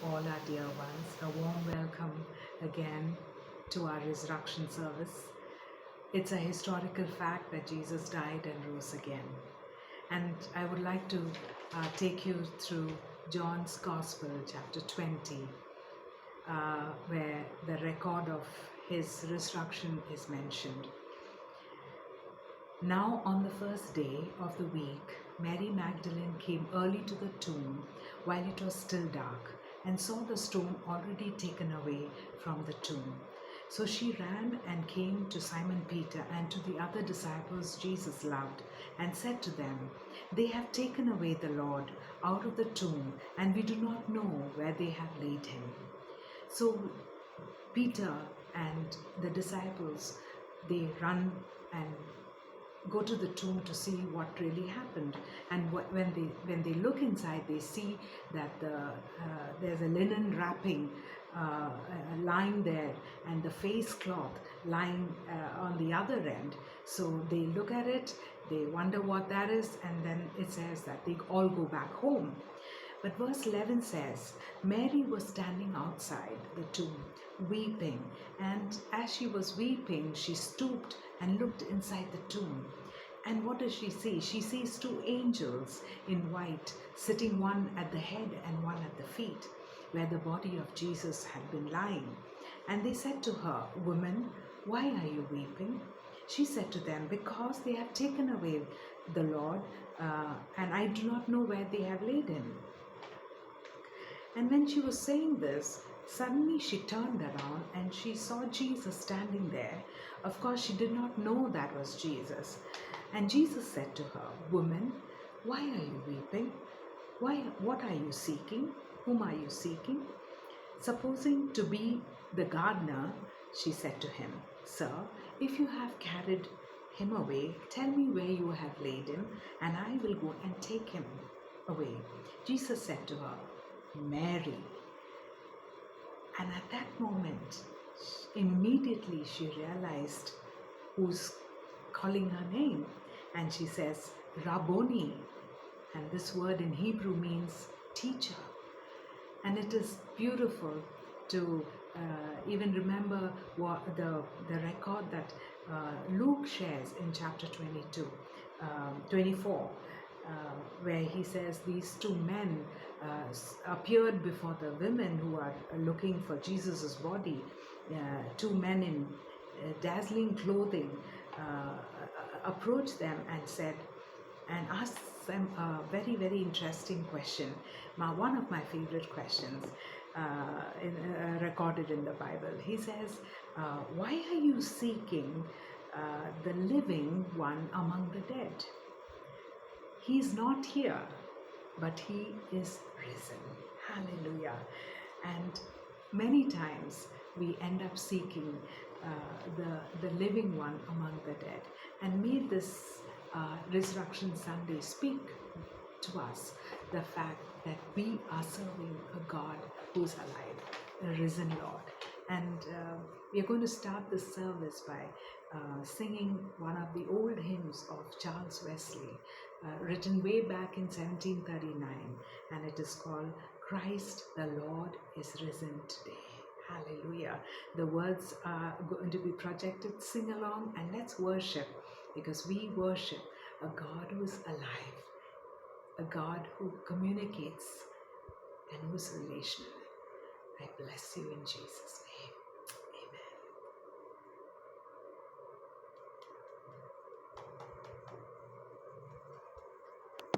all our dear ones. A warm welcome again to our resurrection service. It's a historical fact that Jesus died and rose again. And I would like to take you through John's Gospel, chapter 20, where the record of his resurrection is mentioned. Now, on the first day of the week, Mary Magdalene came early to the tomb while it was still dark and saw the stone already taken away from the tomb. So she ran and came to Simon Peter and to the other disciples Jesus loved and said to them, "They have taken away the Lord out of the tomb, and we do not know where they have laid him." So Peter and the disciples, they run and go to the tomb to see what really happened. And when they look inside, they see that there's a linen wrapping lying there, and the face cloth lying on the other end. So they look at it, they wonder what that is, and then it says that they all go back home. But verse 11 says, Mary was standing outside the tomb, weeping, and as she was weeping, she stooped and looked inside the tomb. And what does she see? She sees two angels in white, sitting one at the head and one at the feet, where the body of Jesus had been lying. And they said to her, "Woman, why are you weeping?" She said to them, "Because they have taken away the Lord, and I do not know where they have laid him." And when she was saying this, suddenly she turned around and she saw Jesus standing there. Of course, she did not know that was Jesus. And Jesus said to her, "Woman, why are you weeping? What are you seeking? Whom are you seeking?" Supposing to be the gardener, she said to him, "Sir, if you have carried him away, tell me where you have laid him, and I will go and take him away." Jesus said to her, "Mary." And at that moment, immediately she realized who's calling her name. And she says, "Rabboni." And this word in Hebrew means teacher. And it is beautiful to even remember what the record that Luke shares in chapter 24, where he says these two men appeared before the women who are looking for Jesus's body. Two men in dazzling clothing approached them and asked them a very, very interesting question. One of my favorite questions recorded in the Bible. He says, "Why are you seeking the living one among the dead? He is not here, but he is risen." Hallelujah. And many times we end up seeking the living one among the dead. And may this Resurrection Sunday speak to us the fact that we are serving a God who's alive, a risen Lord. And we are going to start this service by singing one of the old hymns of Charles Wesley, written way back in 1739, and it is called "Christ the Lord is Risen Today." Hallelujah. The words are going to be projected. Sing along and let's worship, because we worship a God who is alive, a God who communicates and who is relational. I bless you in Jesus' name.